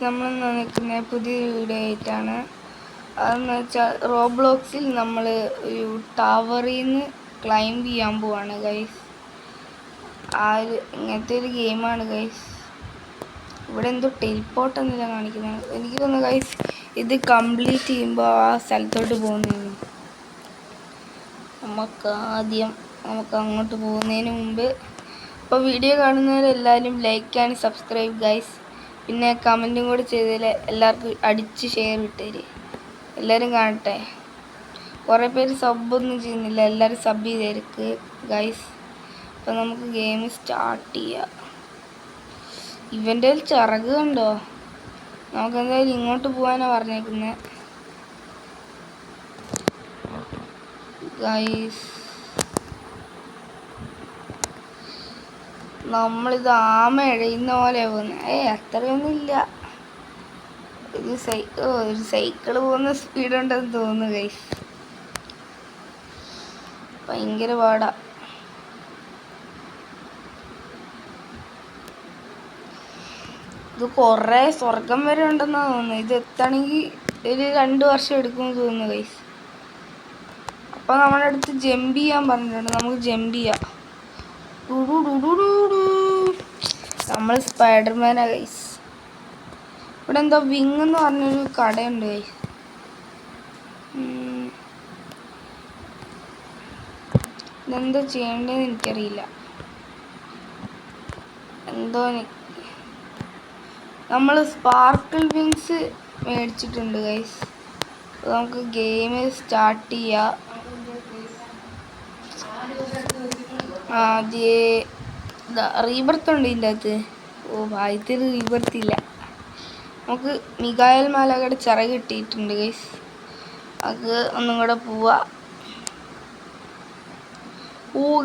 നമ്മൾ നിൽക്കുന്ന പുതിയ വീഡിയോ ആയിട്ടാണ്. അതെന്ന് വെച്ചാൽ റോബ്ലോക്സിൽ നമ്മൾ ഒരു ടവറിൽ നിന്ന് ക്ലൈംബ് ചെയ്യാൻ പോവാണ് ഗൈസ്. ഇങ്ങനത്തെ ഒരു ഗെയിമാണ് ഗൈസ്. ഇവിടെ എന്തോ ടെലിപ്പോർട്ട് എന്നില്ല കാണിക്കുന്നത്. എനിക്ക് തോന്നുന്നു ഗൈസ് ഇത് കംപ്ലീറ്റ് ചെയ്യുമ്പോൾ ആ സ്ഥലത്തോട്ട് പോകുന്നതിന് നമുക്ക് അങ്ങോട്ട് പോകുന്നതിന് മുമ്പ് ഇപ്പോൾ വീഡിയോ കാണുന്നവരെല്ലാവരും ലൈക്ക് ആൻഡ് സബ്സ്ക്രൈബ് ഗൈസ്. പിന്നെ കമൻറ്റും കൂടി ചെയ്തതിൽ എല്ലാവർക്കും അടിച്ച് ഷെയർ ഇട്ടേര്. എല്ലാവരും കാണട്ടെ. കുറേ പേര് സബ്ബൊന്നും ചെയ്യുന്നില്ല, എല്ലാവരും സബ് ചെയ്തേർക്ക് ഗൈസ്. അപ്പോൾ നമുക്ക് ഗെയിം സ്റ്റാർട്ട് ചെയ്യാം. ഇവൻ്റെ ചിറക് കണ്ടോ? നമുക്ക് എന്തായാലും ഇങ്ങോട്ട് പോകാനാണ് പറഞ്ഞേക്കുന്നത് ഗൈസ്. നമ്മളിത് ആമ എഴയുന്ന പോലെ പോകുന്നത്. അത്രയൊന്നും ഇല്ല. ഒരു സൈക്കിള് പോകുന്ന സ്പീഡ് ഉണ്ടെന്ന് തോന്നുന്നു ഗൈസ്. ഭയങ്കര പാടാ. ഇത് കുറേ സ്വർഗം വരെ ഉണ്ടെന്നാണ് തോന്നുന്നത്. ഇത് എത്തണമെങ്കിൽ ഒരു 2 വർഷം എടുക്കുമെന്ന് തോന്നുന്നു ഗൈസ്. അപ്പോൾ നമ്മുടെ അടുത്ത് ജമ്പ് ചെയ്യാൻ പറഞ്ഞിട്ടുണ്ട്. നമുക്ക് ജമ്പ് ചെയ്യാം. നമ്മൾ സ്പൈഡർമാനാ ഗൈസ്. ഇവിടെ എന്തോ വിങ് എന്ന് പറഞ്ഞൊരു കടയുണ്ട് ഗൈസ്. ഇതെന്തോ ചെയ്യേണ്ടതെന്ന് എനിക്കറിയില്ല. നമ്മൾ സ്പാർക്കിൾ വിങ്സ് മേടിച്ചിട്ടുണ്ട് ഗൈസ്. നമുക്ക് ഗെയിം സ്റ്റാർട്ട് ചെയ്യാം. റീബർത്ത് ഉണ്ട് ഇതിൻ്റെ അകത്ത്. ഭാഗ്യത്തിൽ റീബർത്ത് ഇല്ല. നമുക്ക് മിഖായൽ മാലാഖയുടെ ചിറക് കിട്ടിയിട്ടുണ്ട് ഗൈസ്. അത് ഒന്നും കൂടെ പോവാ.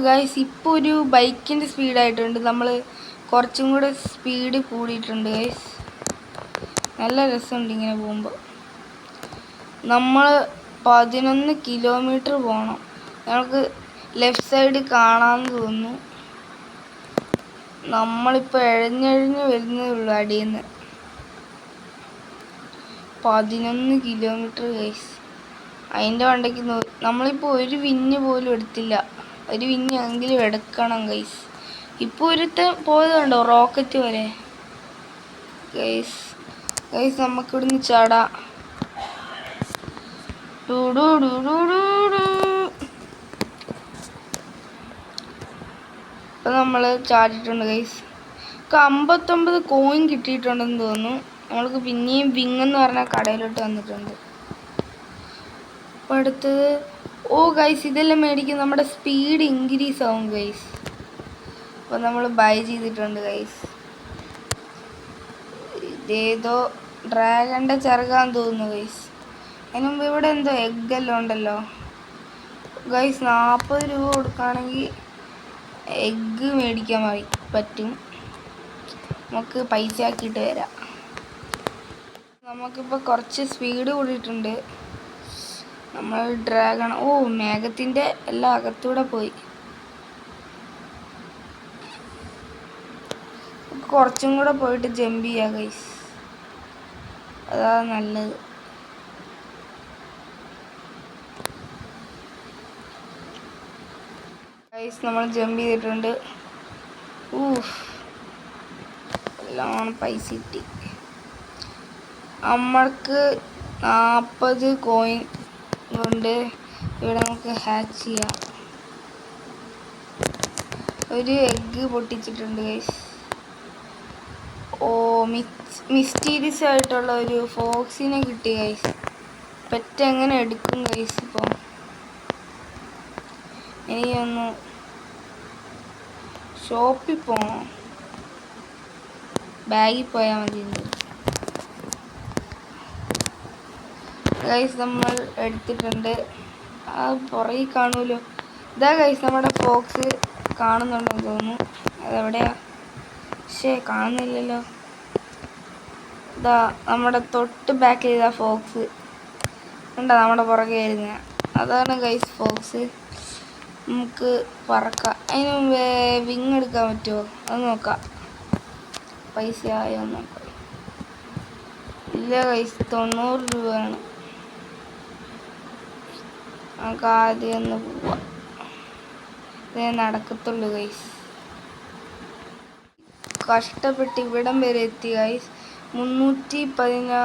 ഗൈസ് ഇപ്പോൾ ഒരു ബൈക്കിൻ്റെ സ്പീഡായിട്ടുണ്ട്. നമ്മൾ കുറച്ചും കൂടെ സ്പീഡ് കൂടിയിട്ടുണ്ട് ഗൈസ്. നല്ല രസമുണ്ട് ഇങ്ങനെ പോകുമ്പോൾ. നമ്മൾ 11 കിലോമീറ്റർ പോകണം. നമുക്ക് ലെഫ്റ്റ് സൈഡ് കാണാമെന്ന് തോന്നുന്നു. നമ്മളിപ്പോൾ എഴഞ്ഞെഴഞ്ഞ് വരുന്നേ ഉള്ളൂ അടിയിൽ നിന്ന്. 11 കിലോമീറ്റർ ഗൈസ്. അതിൻ്റെ വണ്ടയ്ക്ക് നമ്മളിപ്പോൾ ഒരു വിഞ്ഞ് പോലും എടുത്തില്ല. ഒരു വിഞ്ഞെങ്കിലും എടുക്കണം ഗൈസ്. ഇപ്പോൾ ഒരുത്ത പോയത് കണ്ടോ, റോക്കറ്റ് വരെ ഗൈസ്. നമുക്കിവിടുന്ന് ചാടാം. ഇപ്പം നമ്മൾ ചാടിയിട്ടുണ്ട് ഗൈസ്. 59 കോയിൻ കിട്ടിയിട്ടുണ്ടെന്ന് തോന്നുന്നു. നമ്മൾക്ക് പിന്നെയും വിങ് എന്ന് പറഞ്ഞ കടയിലോട്ട് വന്നിട്ടുണ്ട്. അപ്പോൾ അടുത്തത് ഗൈസ് ഇതെല്ലാം മേടിക്കും. നമ്മുടെ സ്പീഡ് ഇൻക്രീസ് ആവും ഗൈസ്. അപ്പോൾ നമ്മൾ ബൈ ചെയ്തിട്ടുണ്ട് ഗൈസ്. ഇതേതോ ഡ്രാഗണിൻ്റെ ചിറകാന്ന് തോന്നുന്നു ഗൈസ്. അതിന് മുമ്പ് ഇവിടെ എന്തോ എഗ്ഗെല്ലാം ഉണ്ടല്ലോ ഗൈസ്. 40 രൂപ കൊടുക്കുകയാണെങ്കിൽ എഗ്ഗ് മേടിക്കാൻ പറ്റും. നമുക്ക് പൈസ ആക്കിയിട്ട് വരാം. നമുക്കിപ്പോൾ കുറച്ച് സ്പീഡ് കൂടിയിട്ടുണ്ട്. നമ്മൾ ഡ്രാഗൺ മേഘത്തിൻ്റെ എല്ലാം അകത്തൂടെ പോയി. കുറച്ചും കൂടെ പോയിട്ട് ജമ്പ് ചെയ്യാം ഗൈസ്. അതാ നല്ലത്. ഗൈസ് നമ്മൾ ജമ്പ് ചെയ്തിട്ടുണ്ട്. എല്ലാം പൈസ കിട്ടി. നമ്മൾക്ക് 40 കോയിൻ കൊണ്ട് ഇവിടെ നമുക്ക് ഹാച്ച് ചെയ്യാം. ഒരു എഗ്ഗ് പൊട്ടിച്ചിട്ടുണ്ട് ഗൈസ്. മിസ്റ്റീരിയസ് ആയിട്ടുള്ള ഒരു ഫോക്സിനെ കിട്ടി ഗൈസ്. പെറ്റെങ്ങനെ എടുക്കും ഗൈസ്? ഇപ്പോൾ എനിക്കൊന്ന് ഷോപ്പിൽ പോകണം. ബാഗിൽ പോയാൽ മതി ഗൈസ്. നമ്മൾ എടുത്തിട്ടുണ്ട്. പുറകിൽ കാണുമല്ലോ. ഇതാ ഗൈസ് നമ്മുടെ ഫോക്സ്. കാണുന്നുണ്ടെന്ന് തോന്നുന്നു. അതെവിടെയാ? കാണുന്നില്ലല്ലോ. ഇതാ നമ്മുടെ തൊട്ട് ബാക്ക് ചെയ്ത ഫോക്സ് ഉണ്ടോ നമ്മുടെ പുറകെ വരുന്ന? അതാണ് ഗൈസ് ഫോക്സ്. നമുക്ക് പറക്കാം. അതിന് മുമ്പ് വിങ് എടുക്കാൻ പറ്റുമോ അത് നോക്കാം. പൈസ ആയോ നോക്കാം. ഇല്ല ഗൈസ്, 90 രൂപയാണ്. നമുക്ക് ആദ്യം ഒന്ന് പോവാം. ഇതേ നടക്കത്തുള്ളൂ ഗൈസ്. കഷ്ടപ്പെട്ട് ഇവിടം വരെ എത്തി ഗൈസ്. 314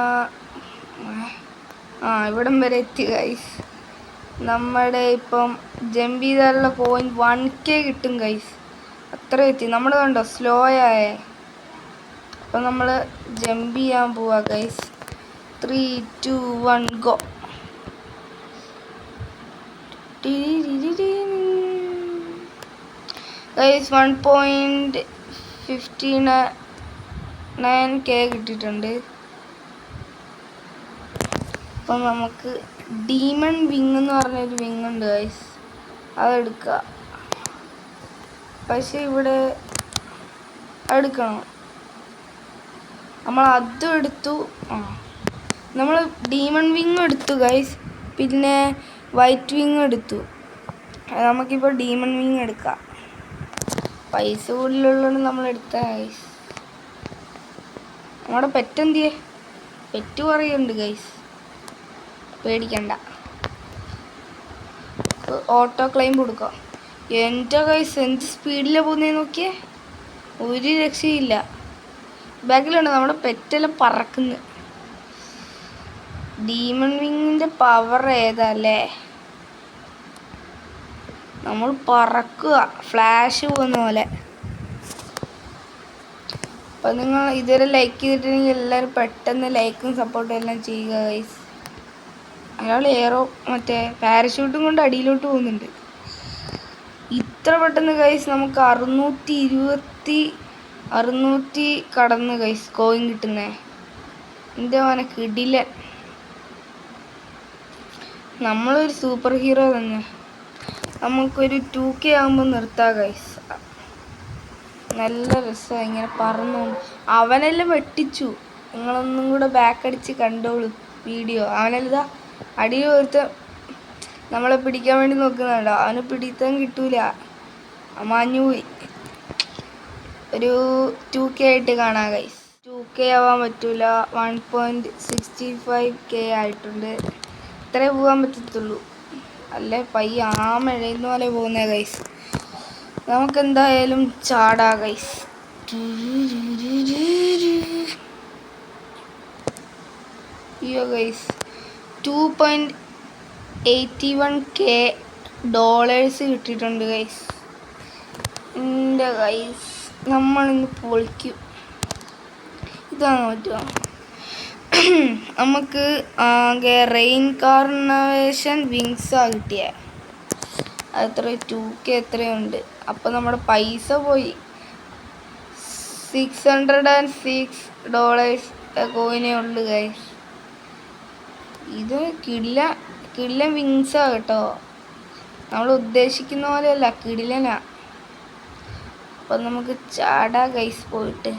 ഇവിടം വരെ എത്തി ഗൈസ്. നമ്മുടെ ഇപ്പം ജമ്പ് ചെയ്താലുള്ള പോയിന്റ് 1K കിട്ടും ഗൈസ്. അത്ര എത്തി. നമ്മൾ കണ്ടോ സ്ലോ ആയേ. അപ്പം നമ്മൾ ജമ്പ് ചെയ്യാൻ പോവാ ഗൈസ്. 3, 2, 1 ഗോ. ഗൈസ് 1.59K കിട്ടിയിട്ടുണ്ട്. അപ്പം നമുക്ക് ഡീമൺ വിങ് എന്ന് പറഞ്ഞൊരു വിങ് ഉണ്ട് ഗൈസ്, അതെടുക്കുക. പക്ഷെ ഇവിടെ എടുക്കണം. നമ്മൾ അതും എടുത്തു. നമ്മൾ ഡീമൺ വിങ് എടുത്തു ഗൈസ്. പിന്നെ വൈറ്റ് വിങ് എടുത്തു. നമുക്കിപ്പോൾ ഡീമൺ വിങ് എടുക്കാം. പൈസ കൂടുതലുള്ളതുകൊണ്ട് നമ്മൾ എടുത്ത ഗൈസ്. നമ്മുടെ പെറ്റെന്തിയെ പെറ്റ് പറയുന്നുണ്ട് ഗൈസ്, പേടിക്കണ്ട. ഓട്ടോ ക്ലൈം കൊടുക്കാം. എൻ്റെ ഗൈസ് എന്ത് സ്പീഡിലാണ് പോകുന്നത് നോക്കിയേ, ഒരു രക്ഷയില്ല. ബാക്കിലുണ്ട് നമ്മുടെ പെറ്റെല്ലാം പറക്കുന്നു. ഡീമൺ വിങ്ങിൻ്റെ പവർ ഏതല്ലേ, നമ്മൾ പറക്കുക ഫ്ലാഷ് പോകുന്ന പോലെ. അപ്പം നിങ്ങൾ ഇതുവരെ ലൈക്ക് ചെയ്തിട്ടുണ്ടെങ്കിൽ എല്ലാവരും പെട്ടെന്ന് ലൈക്കും സപ്പോർട്ടും എല്ലാം ചെയ്യുക ഗൈസ്. അയാൾ മറ്റേ പാരഷൂട്ടും കൊണ്ട് അടിയിലോട്ട് പോകുന്നുണ്ട്. ഇത്ര പെട്ടെന്ന് ഗൈസ് നമുക്ക് 620 കടന്ന് ഗൈസ് കോയിൻ കിട്ടുന്നേ. എൻ്റെ മോനെ കിടിലൻ. നമ്മളൊരു സൂപ്പർ ഹീറോ തന്നെ. നമുക്കൊരു 2K ആകുമ്പോൾ നിർത്താം ഗൈസ്. നല്ല രസമാണ് ഇങ്ങനെ പറന്നു. അവനെല്ലാം വെട്ടിച്ചു. നിങ്ങളൊന്നും കൂടെ ബാക്ക് അടിച്ച് കണ്ടോളൂ വീഡിയോ. അവനെല്ലാം അടിയിൽ ഒരുത്ത നമ്മളെ പിടിക്കാൻ വേണ്ടി നോക്കുന്നുണ്ടോ, അവന് പിടിത്താൻ കിട്ടൂല, മാഞ്ഞുപോയി. ഒരു 2K ആയിട്ട് കാണാം ഗൈസ്. 2K ആവാൻ പറ്റൂല, 1.65K ആയിട്ടുണ്ട്. ഇത്രേ പോകാൻ പറ്റത്തുള്ളൂ. അല്ലേ പയ്യ മഴയുന്ന പോലെ പോകുന്നേ ഗൈസ്. നമുക്കെന്തായാലും ചാടാ ഗൈസ്. അയ്യോ ഗൈസ്, 2.81K ഡോളേഴ്സ് കിട്ടിയിട്ടുണ്ട് ഗൈസ്. എൻ്റെ ഗൈസ് നമ്മളിന്ന് പൊളിക്കും. ഇതാണ് പറ്റുക. നമുക്ക് ആകെ റെയിൻകാർണേഷൻ വിങ്സാണ് കിട്ടിയ. അത്ര 2K എത്രയുണ്ട്. അപ്പം നമ്മുടെ പൈസ പോയി. $606 കോയിനേ ഉള്ളു ഗൈസ്. ഇത് കിടിലൻ വിങ്സാ കേട്ടോ, നമ്മൾ ഉദ്ദേശിക്കുന്ന പോലെയല്ല, കിടിലനാ. അപ്പം നമുക്ക് ചാടാ ഗൈസ് പോയിട്ട്.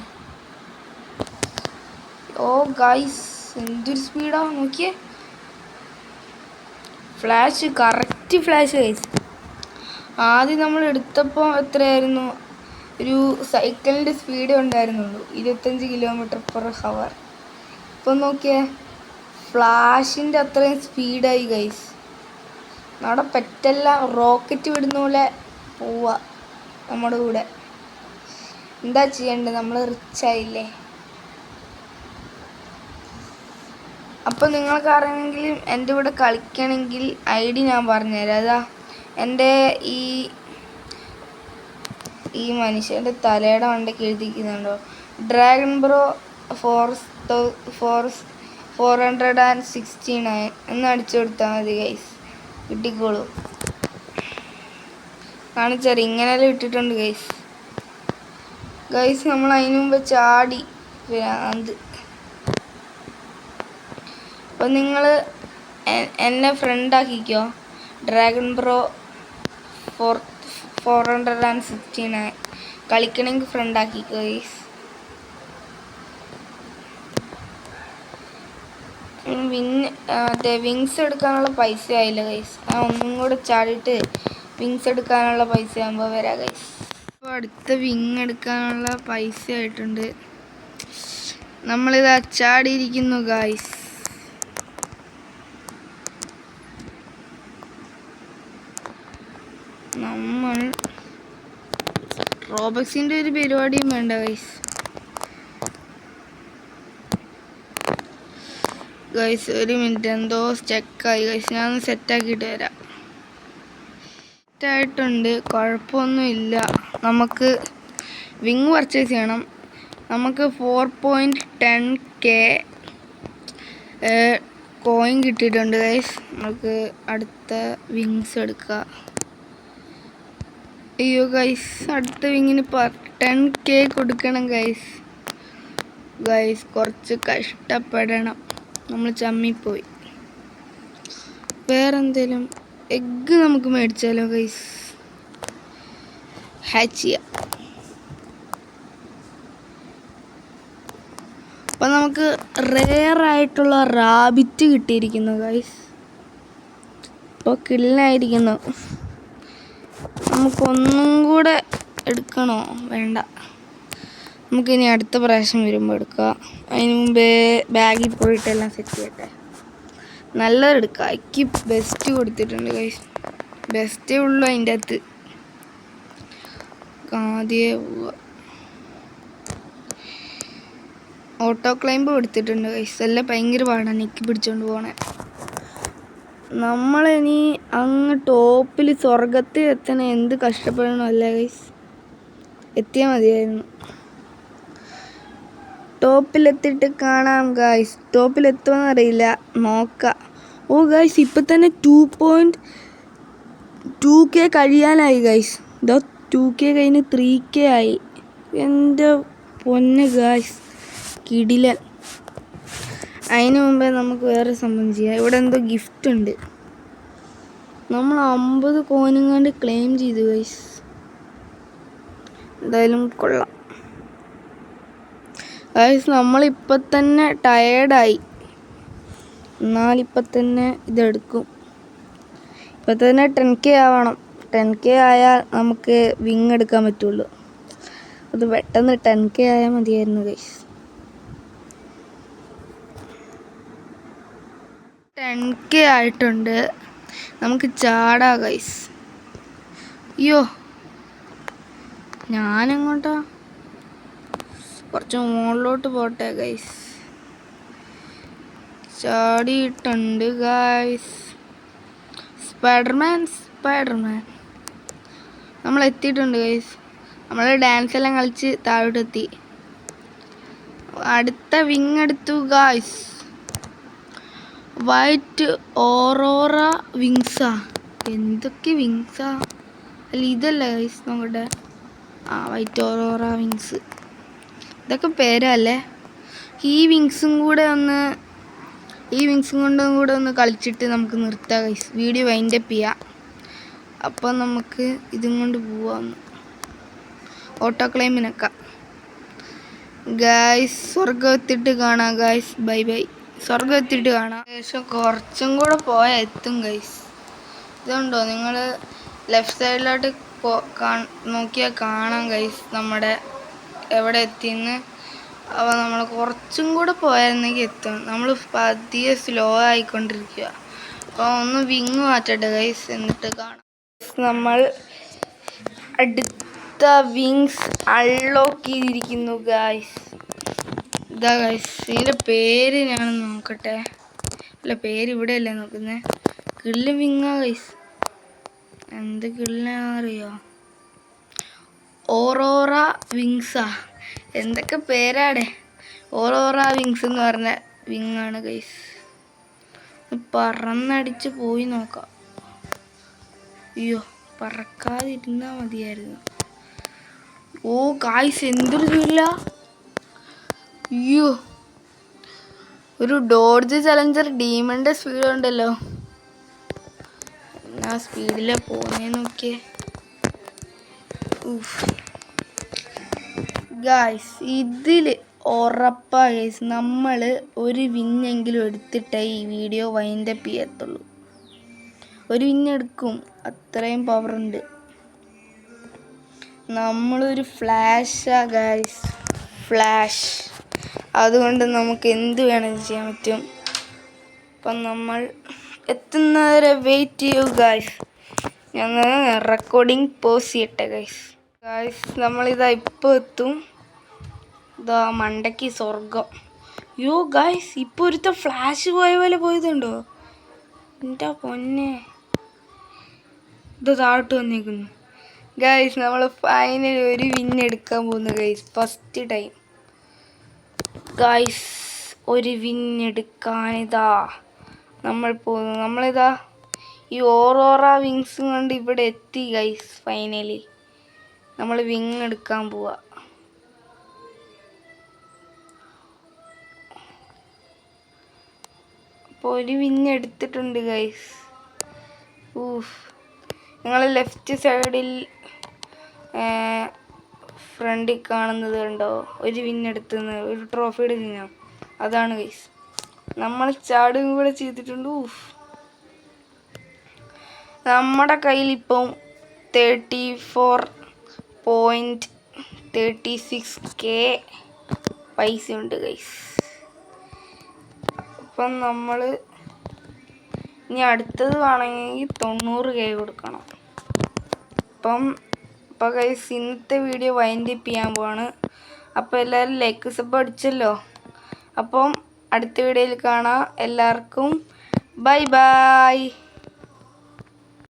ഓ ഗൈസ് എന്തൊരു സ്പീഡാ നോക്കിയേ. Flash, correct flash guys. ആദ്യം നമ്മൾ എടുത്തപ്പോൾ എത്രയായിരുന്നു, ഒരു സൈക്കിളിൻ്റെ സ്പീഡ് ഉണ്ടായിരുന്നുള്ളൂ, 25 km/h. ഇപ്പം നോക്കിയേ ഫ്ലാഷിൻ്റെ അത്രയും സ്പീഡായി ഗൈസ്. നമ്മുടെ പെറ്റെല്ലാം റോക്കറ്റ് വിടുന്ന പോലെ പോവാ നമ്മുടെ കൂടെ. എന്താ ചെയ്യേണ്ടത്, നമ്മൾ റിച്ചായില്ലേ. അപ്പോൾ നിങ്ങൾക്ക് അറിയണമെങ്കിലും എൻ്റെ കൂടെ കളിക്കണമെങ്കിൽ ID ഞാൻ പറഞ്ഞുതരാം. അതാ എൻ്റെ ഈ മനുഷ്യൻ്റെ തലയുടെ മണ്ടയ്ക്ക് എഴുതിക്കുന്നുണ്ടോ, ഡ്രാഗൺ ബ്രോ 469 എന്ന് അടിച്ചു കൊടുത്താൽ മതി ഗൈസ്, കിട്ടിക്കോളൂ. കാണിച്ചാൽ ഇങ്ങനെല്ലാം ഇട്ടിട്ടുണ്ട് ഗൈസ്. നമ്മൾ അതിന് മുമ്പ് ചാടി അത്. അപ്പം നിങ്ങൾ എന്നെ ഫ്രണ്ടാക്കിക്കോ, ഡ്രാഗൺ ബ്രോ 469 കളിക്കണമെങ്കിൽ ഫ്രണ്ടാക്കിക്കോ ഗൈസ്. മറ്റേ വിങ്സ് എടുക്കാനുള്ള പൈസ ആയില്ല ഗൈസ്. ഞാൻ ഒന്നും കൂടെ ചാടിയിട്ട് വിങ്സ് എടുക്കാനുള്ള പൈസ ആകുമ്പോൾ വരാം ഗൈസ്. അപ്പോൾ അടുത്ത വിങ് എടുക്കാനുള്ള പൈസ ആയിട്ടുണ്ട്. നമ്മളിത് ചാടിയിരിക്കുന്നു ഗായ്സ്. നമ്മൾ റോബക്സിൻ്റെ ഒരു പരിപാടിയും വേണ്ട ഗൈസ്. ഗൈസ് ഒരു മിനിറ്റ്, എന്തോ സ്റ്റക്കായി ഗൈസ്. ഞാനൊന്ന് സെറ്റാക്കിയിട്ട് വരാം. സെറ്റായിട്ടുണ്ട്, കുഴപ്പമൊന്നുമില്ല. നമുക്ക് വിങ് പർച്ചേസ് ചെയ്യണം. നമുക്ക് 4.10K കോയിൻ കിട്ടിയിട്ടുണ്ട് ഗൈസ്. നമുക്ക് അടുത്ത വിങ്സ് എടുക്കുക. അയ്യോ ഗൈസ്, അടുത്ത വിങ്ങിന് 10K കൊടുക്കണം ഗൈസ്. കുറച്ച് കഷ്ടപ്പെടണം. നമ്മൾ ചമ്മിപ്പോയി. വേറെന്തേലും എഗ്ഗ് നമുക്ക് മേടിച്ചാലോ ഗൈസ്? ഹാച്ച് ചെയ്യാം. അപ്പം നമുക്ക് റെയറായിട്ടുള്ള റാബിറ്റ് കിട്ടിയിരിക്കുന്നു ഗൈസ്. ഇപ്പോൾ കില്ലായിരിക്കുന്നു. നമുക്കൊന്നും കൂടെ എടുക്കണോ? വേണ്ട, നമുക്കിനി അടുത്ത പ്രാവശ്യം വരുമ്പോൾ എടുക്കുക. അതിന് മുമ്പേ ബാഗിൽ പോയിട്ടെല്ലാം സെറ്റ് ചെയ്യട്ടെ. നല്ലതെടുക്കുക. എനിക്ക് ബെസ്റ്റ് കൊടുത്തിട്ടുണ്ട് ഗൈസ്. ബെസ്റ്റേ ഉള്ളൂ അതിൻ്റെ അകത്ത്. ആദ്യമേ പോവുക. ഓട്ടോ ക്ലൈംബ് കൊടുത്തിട്ടുണ്ട് ഗൈസ്. എല്ലാം ഭയങ്കര പാടാണ് എനിക്ക് പിടിച്ചോണ്ട് പോകണേ. നമ്മളിനി അങ്ങ് ടോപ്പിൽ സ്വർഗത്തിൽ എത്തണേ എന്ത് കഷ്ടപ്പെടണമല്ലേ ഗൈസ്? എത്തിയാൽ മതിയായിരുന്നു. ടോപ്പിലെത്തിയിട്ട് കാണാം ഗൈസ്. ടോപ്പിലെത്തുമെന്ന് അറിയില്ല, നോക്കാം. ഓ ഗൈസ്, ഇപ്പം തന്നെ 2.2K കഴിയാനായി ഗൈസ്. ഇതോ 2K കഴിഞ്ഞ് 3K ആയി. എൻ്റെ പൊന്ന് ഗൈസ്, കിടിലൻ. അതിന് മുമ്പേ നമുക്ക് വേറെ സംഭവം ചെയ്യാം. ഇവിടെ എന്തോ ഗിഫ്റ്റ് ഉണ്ട്. നമ്മൾ 50 കോയിനും കൊണ്ട് ക്ലെയിം ചെയ്തു ഗൈസ്. എന്തായാലും കൊള്ളാം ഗൈസ്. നമ്മളിപ്പം തന്നെ ടയേർഡായി. എന്നാലിപ്പം തന്നെ ഇതെടുക്കും. ഇപ്പം തന്നെ 10K ആവണം. 10K ആയാൽ നമുക്ക് വിങ് എടുക്കാൻ പറ്റുള്ളൂ. അത് പെട്ടെന്ന് 10K ആയാൽ മതിയായിരുന്നു ഗൈസ്. 10K ആയിട്ടുണ്ട്. നമുക്ക് ചാടാ ഗൈസ്. അയ്യോ, ഞാനെങ്ങോട്ടാ? കുറച്ച് മുകളിലോട്ട് പോട്ടെ ഗൈസ്. ചാടിയിട്ടുണ്ട് ഗൈസ്. സ്പൈഡർമാൻ നമ്മൾ എത്തിയിട്ടുണ്ട് ഗൈസ്. നമ്മൾ ഡാൻസ് എല്ലാം കളിച്ച് താഴോട്ടെത്തി. അടുത്ത വിങ് എടുത്തു ഗൈസ്. വൈറ്റ് ഓറോറ വിങ്സാ. എന്തൊക്കെ വിങ്സാ? അല്ല ഇതല്ല ഗൈസ് നോക്കട്ടെ. White aurora wings. ഇതൊക്കെ പേരല്ലേ? ഈ വിങ്സും കൊണ്ടും കൂടെ ഒന്ന് കളിച്ചിട്ട് നമുക്ക് നിർത്താം ഗൈസ്. വീഡിയോ വൈൻഡപ്പ് ചെയ്യാം. അപ്പം നമുക്ക് ഇതും കൊണ്ട് പോവാന്ന്. ഓട്ടോ ക്ലൈമ്പിനൊക്കെ ഗൈസ്. സ്വർഗം എത്തിയിട്ട് കാണാം ഗൈസ്. Bye bye. സ്വർഗം എത്തിയിട്ട് കാണാം. ഏകദേശം കുറച്ചും കൂടെ പോയാൽ എത്തും ഗൈസ്. ഇതുണ്ടോ നിങ്ങൾ ലെഫ്റ്റ് സൈഡിലോട്ട് നോക്കിയാൽ കാണാം ഗൈസ് നമ്മുടെ എവിടെ എത്തിയെന്ന്. അപ്പോൾ നമ്മൾ കുറച്ചും കൂടെ പോയായിരുന്നെങ്കിൽ എത്തും. നമ്മൾ പതിയെ സ്ലോ ആയിക്കൊണ്ടിരിക്കുക. അപ്പോൾ ഒന്ന് വിങ് മാറ്റട്ടെ ഗൈസ്, എന്നിട്ട് കാണാം. നമ്മൾ അടുത്ത വിങ്സ് അൺലോക്ക് ചെയ്തിരിക്കുന്നു ഗൈസ്. ഇതാ ഗൈസ്. ഇതിൻ്റെ പേര് ഞാൻ നോക്കട്ടെ. അല്ല, പേര് ഇവിടെ അല്ലേ നോക്കുന്നത്. കിള്ള് വിങ്ങാ ഗൈസ്. എന്ത് കിള്ളാറിയോ? ഓറോറ വിങ്സാ. എന്തൊക്കെ പേരാടെ. ഓറോറ വിങ്സ് എന്ന് പറഞ്ഞ വിങ്ങാണ് ഗൈസ്. പറന്നടിച്ച് പോയി നോക്കാം. അയ്യോ, പറക്കാതിരുന്നാൽ മതിയായിരുന്നു. ഓ ഗൈസ്, എന്തൊരു സ്പീഡില്ല. അയ്യോ, ഒരു ഡോഡ്ജ് ചലഞ്ചർ ഡീമന്റെ സ്പീഡ് ഉണ്ടല്ലോ. ആ സ്പീഡിലെ പോന്നേ നോക്കിയേ. ഗൈസ്, ഇതിൽ ഉറപ്പാ ഗൈസ് നമ്മൾ ഒരു വിന്നെങ്കിലും എടുത്തിട്ടേ ഈ വീഡിയോ വൈൻഡപ്പ് ചെയ്യത്തുള്ളൂ. ഒരു വിന്നെടുക്കും, അത്രയും പവറുണ്ട്. നമ്മളൊരു ഫ്ലാഷാ ഗൈസ്. ഫ്ലാഷ് അതുകൊണ്ട് നമുക്ക് എന്ത് വേണമെങ്കിലും ചെയ്യാൻ പറ്റും. അപ്പം നമ്മൾ എത്തുന്നവരെ വെയിറ്റ് ചെയ്യൂ ഗൈസ്. ഞങ്ങൾ റെക്കോർഡിങ് പോസ് ചെയ്യട്ടെ ഗൈസ്. നമ്മളിതാ ഇപ്പോൾ എത്തും. ഇതാ മണ്ടയ്ക്ക് സ്വർഗം. യോ ഗൈസ്, ഇപ്പോൾ ഒരുത്ത ഫ്ലാഷ് പോയ പോലെ പോയതുണ്ടോ? എൻ്റെ പൊന്നെ, ഇത് താഴോട്ട് വന്നേക്കുന്നു ഗൈസ്. നമ്മൾ ഫൈനൽ ഒരു വിൻ എടുക്കാൻ പോകുന്നു ഗൈസ്. ഫസ്റ്റ് ടൈം ഗൈസ് ഒരു വിൻ എടുക്കാനിതാ നമ്മൾ പോകുന്നു. നമ്മളിതാ ഈ ഓറോറ വിങ്സും കൊണ്ട് ഇവിടെ എത്തി ഗൈസ്. ഫൈനലി നമ്മൾ വിങ് എടുക്കാൻ പോവാ. അപ്പോൾ ഒരു വിൻ എടുത്തിട്ടുണ്ട് ഗൈസ്. നിങ്ങൾ ലെഫ്റ്റ് സൈഡിൽ ഫ്രണ്ടിൽ കാണുന്നത് കണ്ടോ? ഒരു വിൻ എടുത്തുനിന്ന് ഒരു ട്രോഫിയുടെ ചിഹ്നം, അതാണ് ഗൈസ്. നമ്മൾ ചാടും കൂടെ ചെയ്തിട്ടുണ്ട്. നമ്മുടെ കയ്യിൽ ഇപ്പം 34.36K പൈസ ഉണ്ട് ഗൈസ്. അപ്പം നമ്മൾ ഇനി അടുത്തത് വേണമെങ്കിൽ 90K കൊടുക്കണം. അപ്പോൾ ഗൈസ് ഇന്നത്തെ വീഡിയോ വൈൻഡ് അപ്പ് ചെയ്യാൻ പോവാണ്. അപ്പോൾ എല്ലാവരും ലൈക്ക് സബ് അടിച്ചല്ലോ. അപ്പം അടുത്ത വീഡിയോയിൽ കാണാം. എല്ലാവർക്കും ബൈ ബൈ.